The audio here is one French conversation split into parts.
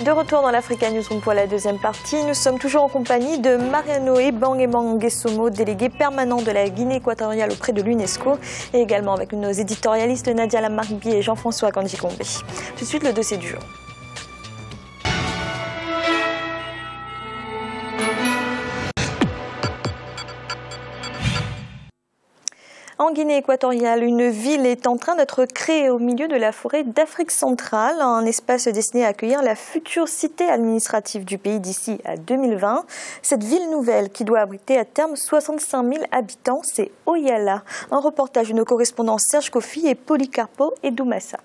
De retour dans l'Africa Newsroom pour la deuxième partie, nous sommes toujours en compagnie de Mariano Bangemangesomo, délégué permanent de la Guinée équatoriale auprès de l'UNESCO, et également avec nos éditorialistes Nadia Lamarbi et Jean-François Kandjikombe. Tout de suite, le dossier du jour. En Guinée équatoriale, une ville est en train d'être créée au milieu de la forêt d'Afrique centrale, un espace destiné à accueillir la future cité administrative du pays d'ici à 2020. Cette ville nouvelle, qui doit abriter à terme 65 000 habitants, c'est Oyala. Un reportage de nos correspondants Serge Kofi et Policarpo Edoumassa.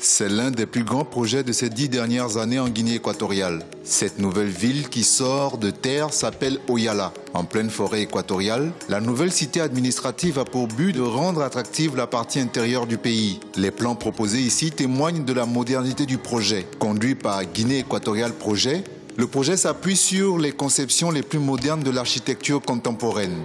C'est l'un des plus grands projets de ces 10 dernières années en Guinée équatoriale. Cette nouvelle ville qui sort de terre s'appelle Oyala. En pleine forêt équatoriale, la nouvelle cité administrative a pour but de rendre attractive la partie intérieure du pays. Les plans proposés ici témoignent de la modernité du projet. Conduit par Guinée équatoriale Projet, le projet s'appuie sur les conceptions les plus modernes de l'architecture contemporaine.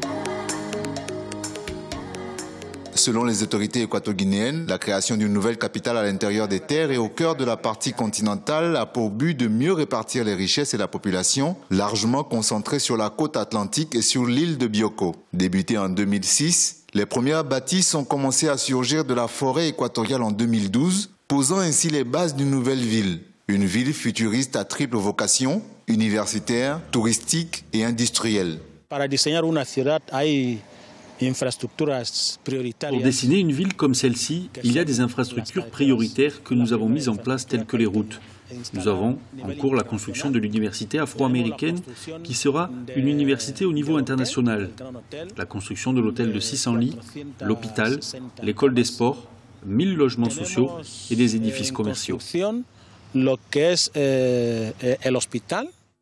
Selon les autorités équato-guinéennes, la création d'une nouvelle capitale à l'intérieur des terres et au cœur de la partie continentale a pour but de mieux répartir les richesses et la population, largement concentrée sur la côte atlantique et sur l'île de Bioko. Débutée en 2006, les premières bâtisses ont commencé à surgir de la forêt équatoriale en 2012, posant ainsi les bases d'une nouvelle ville. Une ville futuriste à triple vocation, universitaire, touristique et industrielle. Para diseñar una ciudad hay Pour dessiner une ville comme celle-ci, il y a des infrastructures prioritaires que nous avons mises en place telles que les routes. Nous avons en cours la construction de l'université afro-américaine qui sera une université au niveau international, la construction de l'hôtel de 600 lits, l'hôpital, l'école des sports, 1000 logements sociaux et des édifices commerciaux.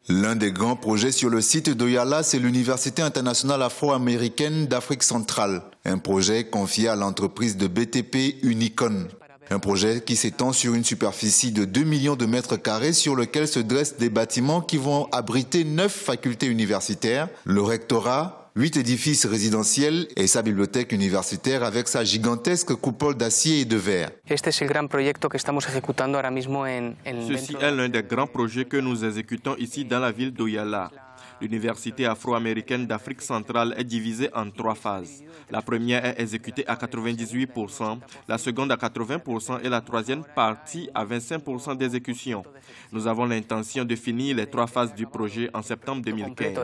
L'un des grands projets sur le site d'Oyala, c'est l'Université internationale afro-américaine d'Afrique centrale. Un projet confié à l'entreprise de BTP Unicon. Un projet qui s'étend sur une superficie de 2 millions de mètres carrés sur lequel se dressent des bâtiments qui vont abriter 9 facultés universitaires, le rectorat, 8 édifices résidentiels et sa bibliothèque universitaire avec sa gigantesque coupole d'acier et de verre. Ceci est l'un des grands projets que nous exécutons ici dans la ville d'Oyala. L'Université afro-américaine d'Afrique centrale est divisée en 3 phases. La première est exécutée à 98%, la seconde à 80% et la troisième partie à 25% d'exécution. Nous avons l'intention de finir les 3 phases du projet en septembre 2015.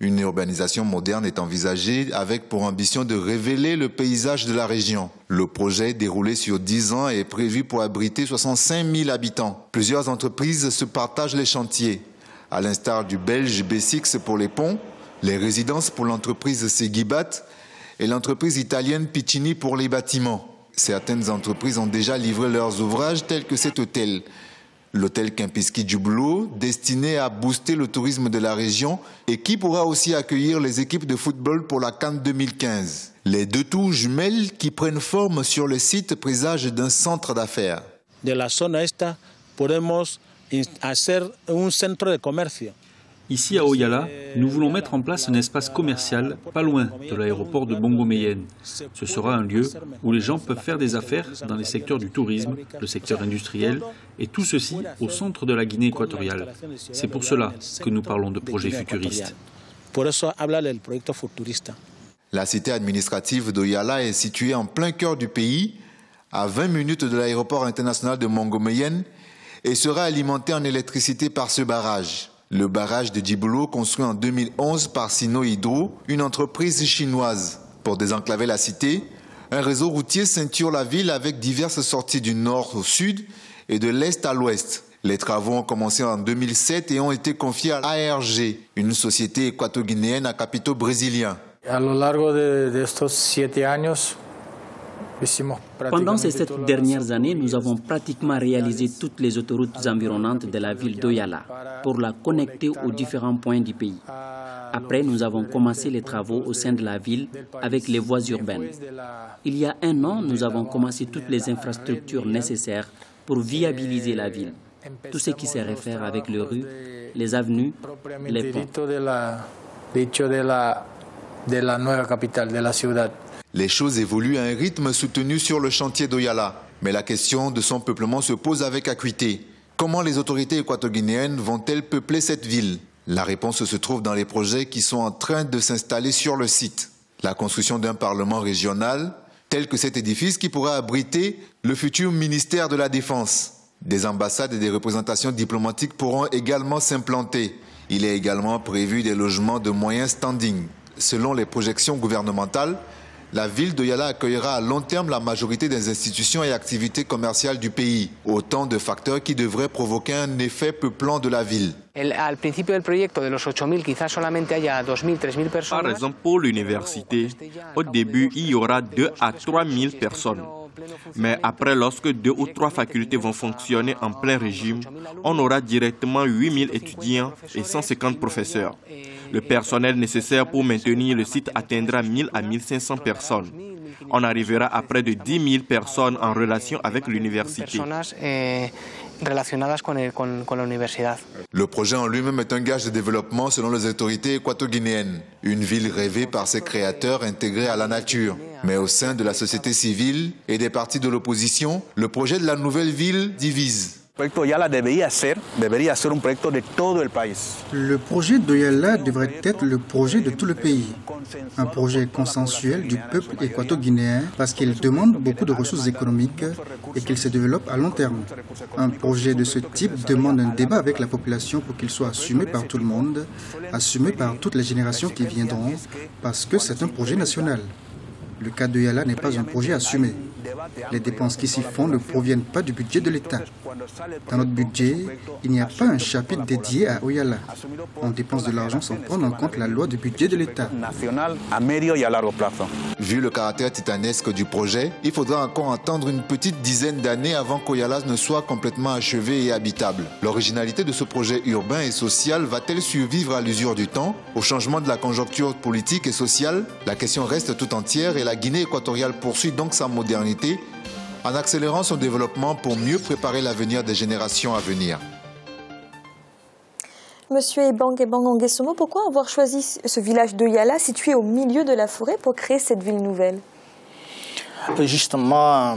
Une urbanisation moderne est envisagée avec pour ambition de révéler le paysage de la région. Le projet, déroulé sur 10 ans, est prévu pour abriter 65 000 habitants. Plusieurs entreprises se partagent les chantiers, à l'instar du belge B6 pour les ponts, les résidences pour l'entreprise Seguibat et l'entreprise italienne Piccini pour les bâtiments. Certaines entreprises ont déjà livré leurs ouvrages tels que cet hôtel. L'hôtel Kempinski Jubilo, destiné à booster le tourisme de la région et qui pourra aussi accueillir les équipes de football pour la CAN 2015. Les 2 tours jumelles qui prennent forme sur le site présagent d'un centre d'affaires. De la zona esta podemos hacer un centro de comercio. Ici à Oyala, nous voulons mettre en place un espace commercial pas loin de l'aéroport de Bongo-Meyenne. Ce sera un lieu où les gens peuvent faire des affaires dans les secteurs du tourisme, le secteur industriel, et tout ceci au centre de la Guinée équatoriale. C'est pour cela que nous parlons de projet futuriste. La cité administrative d'Oyala est située en plein cœur du pays, à 20 minutes de l'aéroport international de Bongo-Meyenne, et sera alimentée en électricité par ce barrage. Le barrage de Djiboulo, construit en 2011 par Sino Hydro, une entreprise chinoise. Pour désenclaver la cité, un réseau routier ceinture la ville avec diverses sorties du nord au sud et de l'est à l'ouest. Les travaux ont commencé en 2007 et ont été confiés à ARG, une société équato-guinéenne à capitaux brésiliens. A lo largo de estos 7 años, Pendant ces 7 dernières années, nous avons pratiquement réalisé toutes les autoroutes environnantes de la ville d'Oyala pour la connecter aux différents points du pays. Après, nous avons commencé les travaux au sein de la ville avec les voies urbaines. Il y a 1 an, nous avons commencé toutes les infrastructures nécessaires pour viabiliser la ville. Tout ce qui se réfère avec les rues, les avenues, les ponts. de la nueva capital de la ciudad. Les choses évoluent à un rythme soutenu sur le chantier d'Oyala. Mais la question de son peuplement se pose avec acuité. Comment les autorités équato-guinéennes vont-elles peupler cette ville? La réponse se trouve dans les projets qui sont en train de s'installer sur le site. La construction d'un parlement régional, tel que cet édifice qui pourra abriter le futur ministère de la Défense. Des ambassades et des représentations diplomatiques pourront également s'implanter. Il est également prévu des logements de moyen standing. Selon les projections gouvernementales, la ville d'Oyala accueillera à long terme la majorité des institutions et activités commerciales du pays. Autant de facteurs qui devraient provoquer un effet peuplant de la ville. Par exemple, pour l'université, au début, il y aura 2 à 3 000 personnes. Mais après, lorsque 2 ou 3 facultés vont fonctionner en plein régime, on aura directement 8 000 étudiants et 150 professeurs. Le personnel nécessaire pour maintenir le site atteindra 1 000 à 1 500 personnes. On arrivera à près de 10 000 personnes en relation avec l'université. Le projet en lui-même est un gage de développement selon les autorités équato-guinéennes. Une ville rêvée par ses créateurs intégrés à la nature. Mais au sein de la société civile et des partis de l'opposition, le projet de la nouvelle ville divise. Le projet d'Oyala devrait être le projet de tout le pays. Un projet consensuel du peuple équato-guinéen parce qu'il demande beaucoup de ressources économiques et qu'il se développe à long terme. Un projet de ce type demande un débat avec la population pour qu'il soit assumé par tout le monde, assumé par toutes les générations qui viendront, parce que c'est un projet national. Le cas d'Oyala n'est pas un projet assumé. Les dépenses qui s'y font ne proviennent pas du budget de l'État. Dans notre budget, il n'y a pas un chapitre dédié à Oyala. On dépense de l'argent sans prendre en compte la loi du budget de l'État. Vu le caractère titanesque du projet, il faudra encore attendre une petite dizaine d'années avant qu'Oyala ne soit complètement achevé et habitable. L'originalité de ce projet urbain et social va-t-elle survivre à l'usure du temps, au changement de la conjoncture politique et sociale? La question reste tout entière et la Guinée équatoriale poursuit donc sa modernité en accélérant son développement pour mieux préparer l'avenir des générations à venir. Monsieur Ebang Onguessomo, pourquoi avoir choisi ce village d'Oyala situé au milieu de la forêt pour créer cette ville nouvelle? Justement,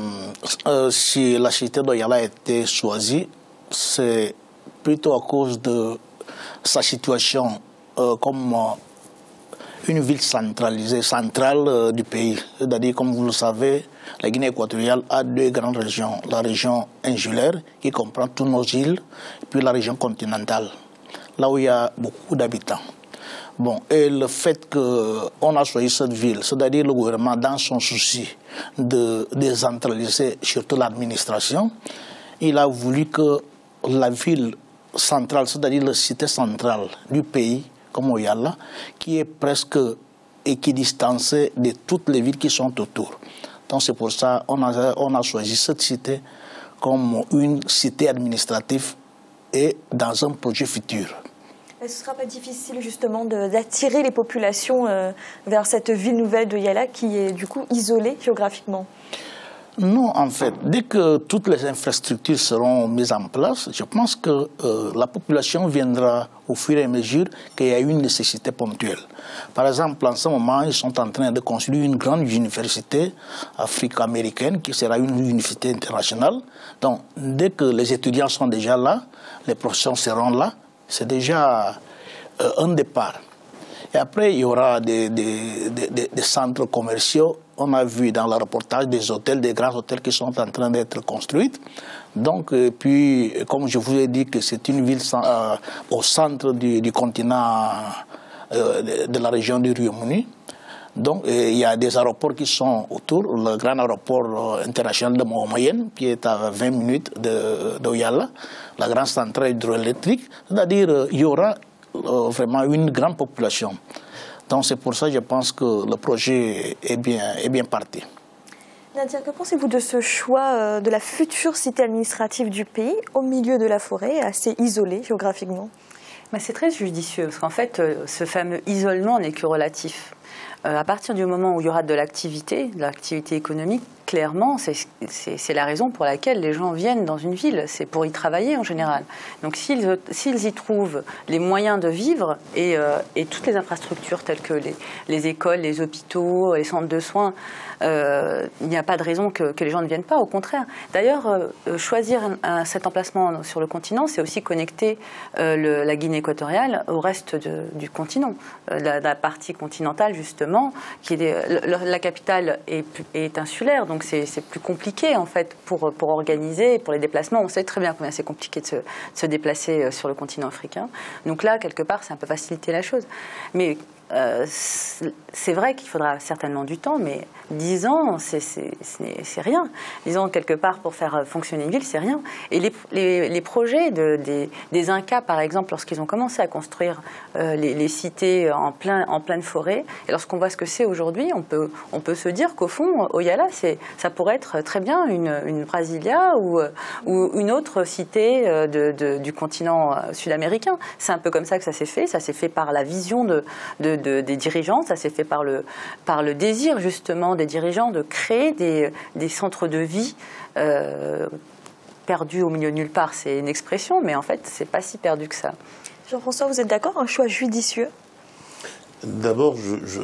si la cité d'Oyala a été choisie, c'est plutôt à cause de sa situation comme une ville centralisée, centrale du pays. C'est-à-dire, comme vous le savez, la Guinée équatoriale a 2 grandes régions. La région insulaire, qui comprend toutes nos îles, puis la région continentale, là où il y a beaucoup d'habitants. Bon, et le fait qu'on a choisi cette ville, c'est-à-dire le gouvernement, dans son souci de décentraliser surtout l'administration, il a voulu que la ville centrale, c'est-à-dire la cité centrale du pays, comme Oyala, qui est presque équidistancée de toutes les villes qui sont autour. Donc c'est pour ça qu'on a choisi cette cité comme une cité administrative et dans un projet futur. Ce ne sera pas difficile justement d'attirer les populations vers cette ville nouvelle d'Oyala qui est du coup isolée géographiquement? Non, en fait, dès que toutes les infrastructures seront mises en place, je pense que la population viendra au fur et à mesure qu'il y a une nécessité ponctuelle. Par exemple, en ce moment, ils sont en train de construire une grande université africaine-américaine qui sera une université internationale. Donc, dès que les étudiants sont déjà là, les professeurs seront là, c'est déjà un départ. Et après, il y aura des centres commerciaux. On a vu dans le reportage des hôtels, des grands hôtels qui sont en train d'être construits. Donc, puis, comme je vous ai dit que c'est une ville au centre du continent de la région du Royaume-Uni. Donc, il y a des aéroports qui sont autour. Le grand aéroport international de Mohamed, qui est à 20 minutes d'Oyala, la grande centrale hydroélectrique. C'est-à-dire, il y aura vraiment une grande population. Donc c'est pour ça que je pense que le projet est bien parti. Nadia, que pensez-vous de ce choix de la future cité administrative du pays au milieu de la forêt, assez isolée géographiquement? C'est très judicieux, parce qu'en fait, ce fameux isolement n'est que relatif. À partir du moment où il y aura de l'activité économique, clairement, c'est la raison pour laquelle les gens viennent dans une ville, c'est pour y travailler en général. Donc s'ils y trouvent les moyens de vivre et toutes les infrastructures telles que les écoles, les hôpitaux, les centres de soins, il n'y a pas de raison que les gens ne viennent pas, au contraire. D'ailleurs, choisir cet emplacement sur le continent, c'est aussi connecter la Guinée équatoriale au reste du continent. La partie continentale, justement, la capitale est insulaire, donc c'est plus compliqué, en fait, pour organiser, pour les déplacements. On sait très bien combien c'est compliqué de se déplacer sur le continent africain. Donc là, quelque part, ça peut faciliter la chose. Mais c'est vrai qu'il faudra certainement du temps, mais 10 ans, c'est rien. 10 ans, quelque part, pour faire fonctionner une ville, c'est rien. Et les projets des Incas, par exemple, lorsqu'ils ont commencé à construire les cités en pleine forêt, et lorsqu'on voit ce que c'est aujourd'hui, on peut se dire qu'au fond, Oyala, ça pourrait être très bien une Brasilia ou une autre cité du continent sud-américain. C'est un peu comme ça que ça s'est fait par la vision des dirigeants, ça s'est fait par le désir justement des dirigeants de créer des centres de vie perdus au milieu de nulle part. C'est une expression, mais en fait, c'est pas si perdu que ça. Jean-François, vous êtes d'accord? Un choix judicieux? D'abord,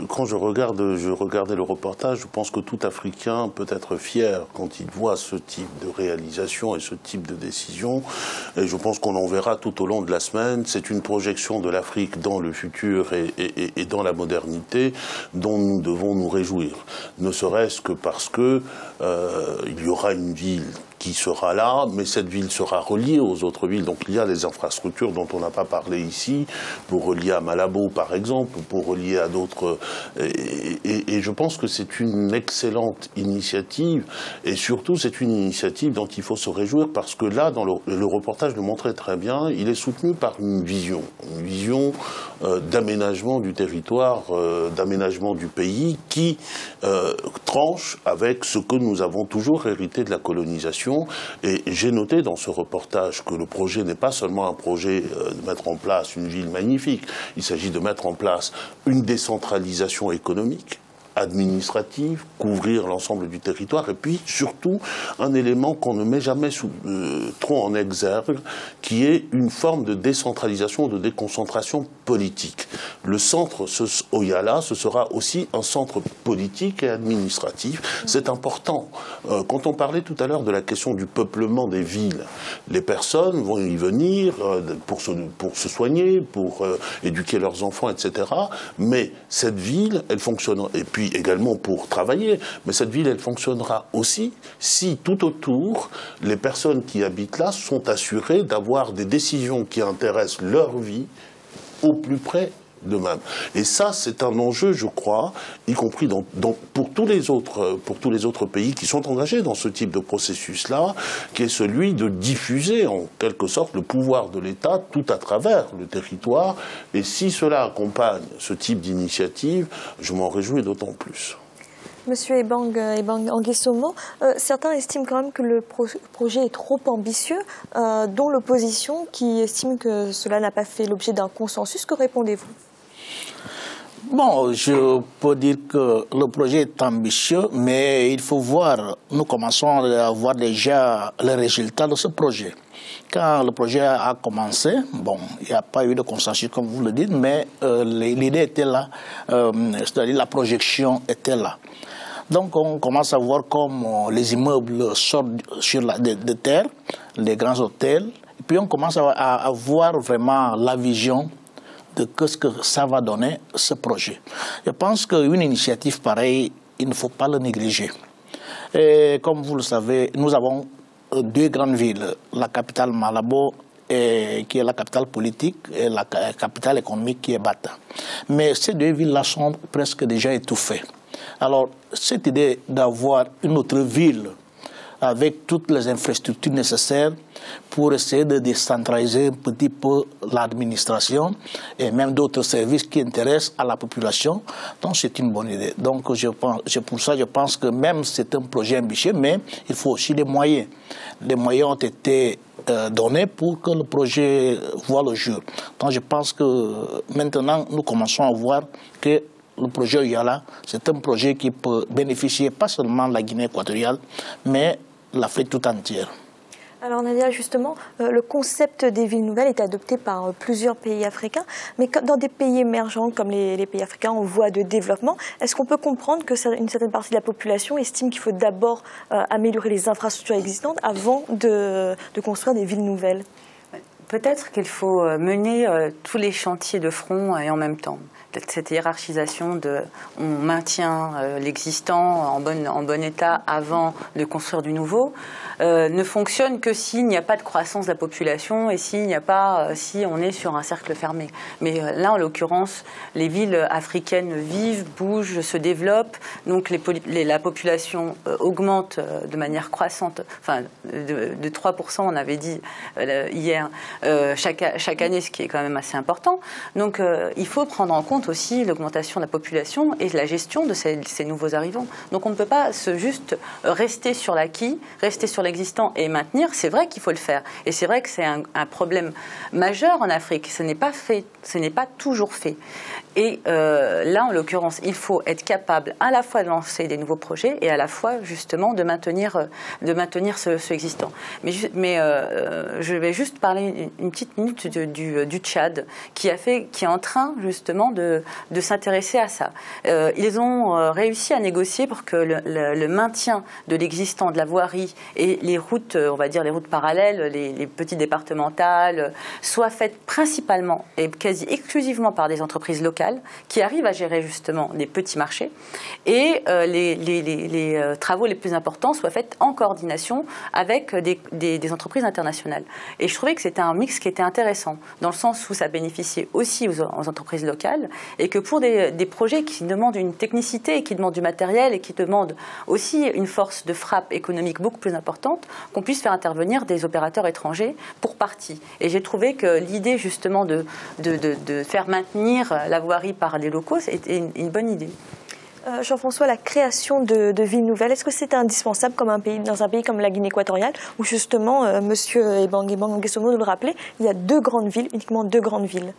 quand je regardais le reportage, je pense que tout Africain peut être fier quand il voit ce type de réalisation et ce type de décision. Et je pense qu'on en verra tout au long de la semaine. C'est une projection de l'Afrique dans le futur et dans la modernité dont nous devons nous réjouir. Ne serait-ce que parce que il y aura une ville qui sera là, mais cette ville sera reliée aux autres villes. Donc il y a les infrastructures dont on n'a pas parlé ici, pour relier à Malabo par exemple, pour relier à d'autres. Et je pense que c'est une excellente initiative, et surtout c'est une initiative dont il faut se réjouir, parce que là, dans le reportage le montrait très bien, il est soutenu par une vision d'aménagement du territoire, d'aménagement du pays, qui tranche avec ce que nous avons toujours hérité de la colonisation. Et j'ai noté dans ce reportage que le projet n'est pas seulement un projet de mettre en place une ville magnifique, il s'agit de mettre en place une décentralisation économique, administrative, couvrir l'ensemble du territoire, et puis surtout un élément qu'on ne met jamais trop en exergue, qui est une forme de décentralisation, de déconcentration politique. Le centre Oyala, ce sera aussi un centre politique et administratif. C'est important. Quand on parlait tout à l'heure de la question du peuplement des villes, les personnes vont y venir pour se soigner, pour éduquer leurs enfants, etc. Mais cette ville, elle fonctionne, et puis également pour travailler, mais cette ville, elle fonctionnera aussi si tout autour, les personnes qui habitent là sont assurées d'avoir des décisions qui intéressent leur vie au plus près d'eux-mêmes. Et ça, c'est un enjeu, je crois, y compris pour tous les autres pays qui sont engagés dans ce type de processus-là, qui est celui de diffuser en quelque sorte le pouvoir de l'État tout à travers le territoire. Et si cela accompagne ce type d'initiative, je m'en réjouis d'autant plus. Monsieur Ebang Anguissomo, certains estiment quand même que le projet est trop ambitieux, dont l'opposition qui estime que cela n'a pas fait l'objet d'un consensus. Que répondez-vous? Bon, je peux dire que le projet est ambitieux, mais il faut voir, nous commençons à voir déjà les résultats de ce projet. Quand le projet a commencé, bon, il n'y a pas eu de consensus comme vous le dites, mais l'idée était là, c'est-à-dire la projection était là. Donc on commence à voir comme les immeubles sortent de terre, les grands hôtels, et puis on commence à voir vraiment la vision de ce que ça va donner, ce projet. Je pense qu'une initiative pareille, il ne faut pas le négliger. Et comme vous le savez, nous avons deux grandes villes, la capitale Malabo, qui est la capitale politique, et la capitale économique qui est Bata. Mais ces deux villes-là sont presque déjà étouffées. Alors, cette idée d'avoir une autre ville avec toutes les infrastructures nécessaires pour essayer de décentraliser un petit peu l'administration et même d'autres services qui intéressent à la population, donc c'est une bonne idée. Donc pour ça, je pense que même c'est un projet ambitieux, mais il faut aussi des moyens. Les moyens ont été donnés pour que le projet voit le jour. Donc je pense que maintenant, nous commençons à voir que le projet Oyala, c'est un projet qui peut bénéficier pas seulement la Guinée équatoriale, mais l'Afrique tout entière. Alors Nadia, justement, le concept des villes nouvelles est adopté par plusieurs pays africains, mais dans des pays émergents comme les pays africains en voie de développement, est-ce qu'on peut comprendre qu'une certaine partie de la population estime qu'il faut d'abord améliorer les infrastructures existantes avant de construire des villes nouvelles? Peut-être qu'il faut mener tous les chantiers de front et en même temps. Cette hiérarchisation de on maintient l'existant en bon état avant de construire du nouveau ne fonctionne que s'il n'y a pas de croissance de la population et s'il n'y a pas si on est sur un cercle fermé. Mais là, en l'occurrence, les villes africaines vivent, bougent, se développent, donc la population augmente de manière croissante, enfin de 3%, on avait dit hier, chaque année, ce qui est quand même assez important. Donc il faut prendre en compte aussi l'augmentation de la population et la gestion de ces nouveaux arrivants. Donc on ne peut pas juste rester sur l'acquis, rester sur l'existant et maintenir. C'est vrai qu'il faut le faire. Et c'est vrai que c'est un problème majeur en Afrique. Ce n'est pas fait, ce n'est pas toujours fait. Et là, en l'occurrence, il faut être capable à la fois de lancer des nouveaux projets et à la fois, justement, de maintenir ce existant. Mais je vais juste parler une petite minute du Tchad, qui est en train, justement, de s'intéresser à ça. Ils ont réussi à négocier pour que le maintien de l'existant, de la voirie et les routes, on va dire les routes parallèles, les petites départementales, soient faites principalement et quasi exclusivement par des entreprises locales qui arrivent à gérer justement des petits marchés et les travaux les plus importants soient faits en coordination avec des entreprises internationales. Et je trouvais que c'était un mix qui était intéressant dans le sens où ça bénéficiait aussi aux entreprises locales et que pour des projets qui demandent une technicité, qui demandent du matériel et qui demandent aussi une force de frappe économique beaucoup plus importante, qu'on puisse faire intervenir des opérateurs étrangers pour partie. Et j'ai trouvé que l'idée justement de faire maintenir la voirie par les locaux, c'était une bonne idée. Jean-François, la création de villes nouvelles, est-ce que c'est indispensable dans un pays comme la Guinée équatoriale, où justement, M. Ebang Ngesomo nous le rappelait, il y a uniquement deux grandes villes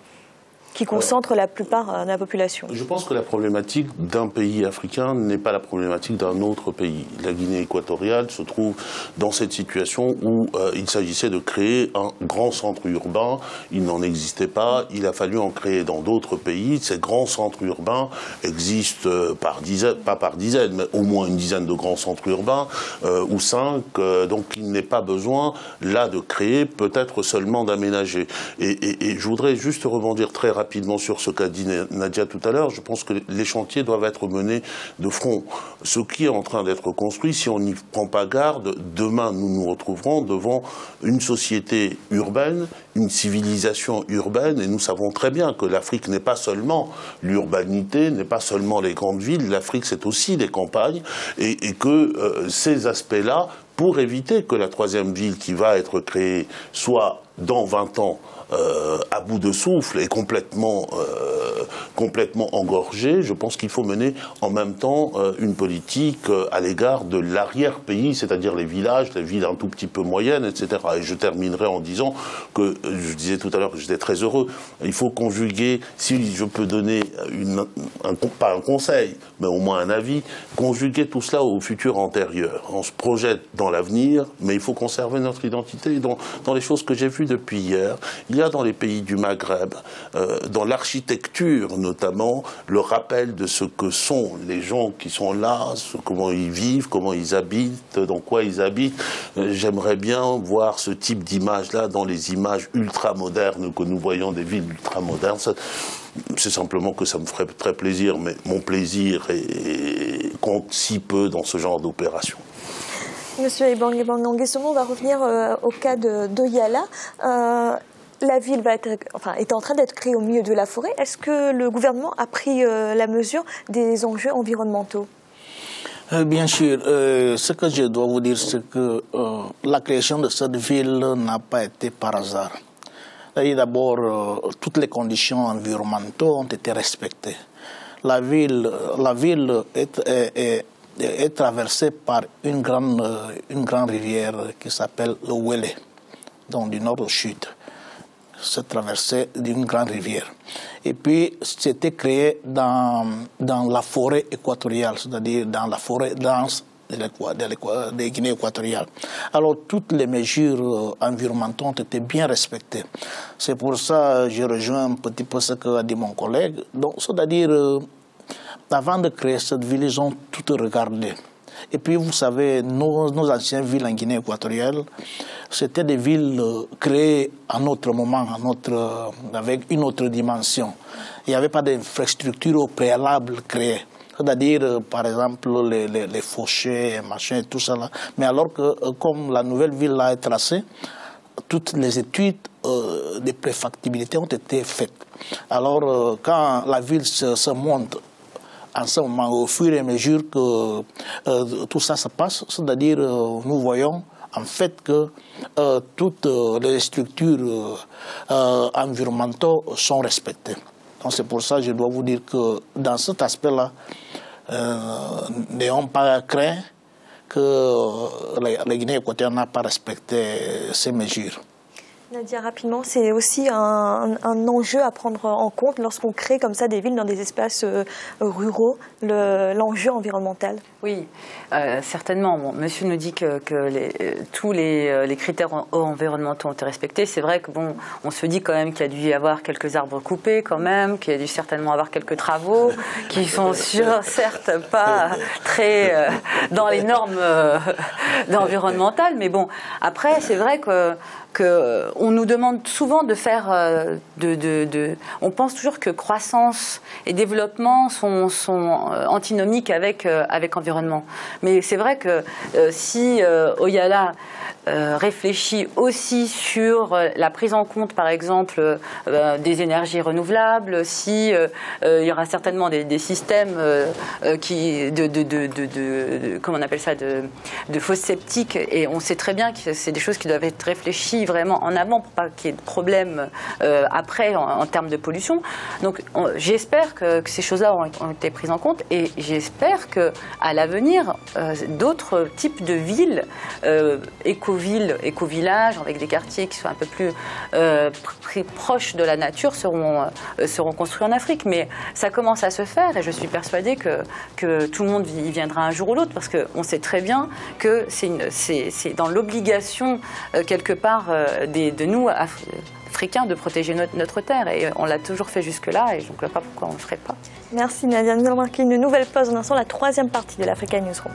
qui concentrent la plupart de la population? Je pense que la problématique d'un pays africain n'est pas la problématique d'un autre pays. La Guinée équatoriale se trouve dans cette situation où il s'agissait de créer un grand centre urbain. Il n'en existait pas. Il a fallu en créer dans d'autres pays. Ces grands centres urbains existent par dizaines, pas par dizaines, mais au moins une dizaine de grands centres urbains, ou 5. Donc il n'est pas besoin, là, de créer, peut-être seulement d'aménager. Et je voudrais juste rebondir très rapidement sur ce qu'a dit Nadia tout à l'heure. Je pense que les chantiers doivent être menés de front. Ce qui est en train d'être construit, si on n'y prend pas garde, demain nous nous retrouverons devant une société urbaine, une civilisation urbaine, et nous savons très bien que l'Afrique n'est pas seulement l'urbanité, n'est pas seulement les grandes villes, l'Afrique c'est aussi les campagnes, et que ces aspects-là, pour éviter que la troisième ville qui va être créée soit dans 20 ans à bout de souffle et complètement engorgé, je pense qu'il faut mener en même temps une politique à l'égard de l'arrière-pays, c'est-à-dire les villages, les villes un tout petit peu moyennes, etc. Et je terminerai en disant que, je disais tout à l'heure que j'étais très heureux, il faut conjuguer, si je peux donner pas un conseil, mais au moins un avis, conjuguer tout cela au futur antérieur. On se projette dans l'avenir, mais il faut conserver notre identité. Dans les choses que j'ai vues depuis hier, il y a dans les pays du Maghreb, dans l'architecture notamment, le rappel de ce que sont les gens qui sont là, comment ils vivent, comment ils habitent, dans quoi ils habitent. J'aimerais bien voir ce type d'image-là dans les images ultra-modernes que nous voyons des villes ultra-modernes. C'est simplement que ça me ferait très plaisir, mais mon plaisir compte si peu dans ce genre d'opération. Monsieur Ebang Ngesomo, on va revenir au cas d'Oyala. La ville est en train d'être créée au milieu de la forêt. Est-ce que le gouvernement a pris la mesure des enjeux environnementaux? Bien sûr. Ce que je dois vous dire, c'est que la création de cette ville n'a pas été par hasard. D'abord, toutes les conditions environnementales ont été respectées. La ville est traversée par une grande rivière qui s'appelle le Wele, donc du nord au sud. cette traversée d'une grande rivière. Et puis, c'était créé dans la forêt équatoriale, c'est-à-dire dans la forêt dense de Guinée équatoriale. Alors, toutes les mesures environnementales ont été bien respectées. C'est pour ça que je rejoins un petit peu ce qu'a dit mon collègue. Donc, c'est-à-dire, avant de créer cette ville, ils ont tout regardé. Et puis, vous savez, nos anciennes villes en Guinée équatoriale, c'était des villes créées à notre moment, avec une autre dimension. Il n'y avait pas d'infrastructure au préalable créée. C'est-à-dire, par exemple, les fauchets, machin, tout ça là. Mais alors que, comme la nouvelle ville là est tracée, toutes les études de préfactibilité ont été faites. Alors, quand la ville se monte, en ce moment, au fur et à mesure que tout ça se passe, c'est-à-dire, nous voyons en fait que toutes les structures environnementales sont respectées. Donc c'est pour ça que je dois vous dire que dans cet aspect-là, n'ayons pas craint que la Guinée équatoriale n'a pas respecté ces mesures. Nadia, rapidement, c'est aussi un enjeu à prendre en compte lorsqu'on crée comme ça des villes dans des espaces ruraux, l'enjeu environnemental. Oui, certainement. Bon, monsieur nous dit que tous les critères environnementaux ont été respectés. C'est vrai que bon, on se dit quand même qu'il y a dû y avoir quelques arbres coupés quand même, qu'il y a dû certainement avoir quelques travaux qui sont certes pas très dans les normes environnementales, mais bon, après c'est vrai qu'on nous demande souvent de faire on pense toujours que croissance et développement sont antinomiques avec environnement. Mais c'est vrai que si Oyala réfléchit aussi sur la prise en compte, par exemple, des énergies renouvelables, si il y aura certainement des systèmes comment on appelle ça, de fosses septiques, et on sait très bien que c'est des choses qui doivent être réfléchies vraiment en avant pour pas qu'il y ait de problème après en termes de pollution. Donc j'espère que ces choses-là ont été prises en compte, et j'espère qu'à l'avenir, d'autres types de villes, éco-villes, éco-villages, avec des quartiers qui soient un peu plus proches de la nature seront construits en Afrique. Mais ça commence à se faire, et je suis persuadée que tout le monde y viendra un jour ou l'autre, parce qu'on sait très bien que c'est dans l'obligation quelque part de nous, Africains, de protéger notre terre, et on l'a toujours fait jusque-là, et je ne vois pas pourquoi on ne le ferait pas. Merci Nadia. Nous allons marquer une nouvelle pause. En instant, la troisième partie de l'Africa Newsroom.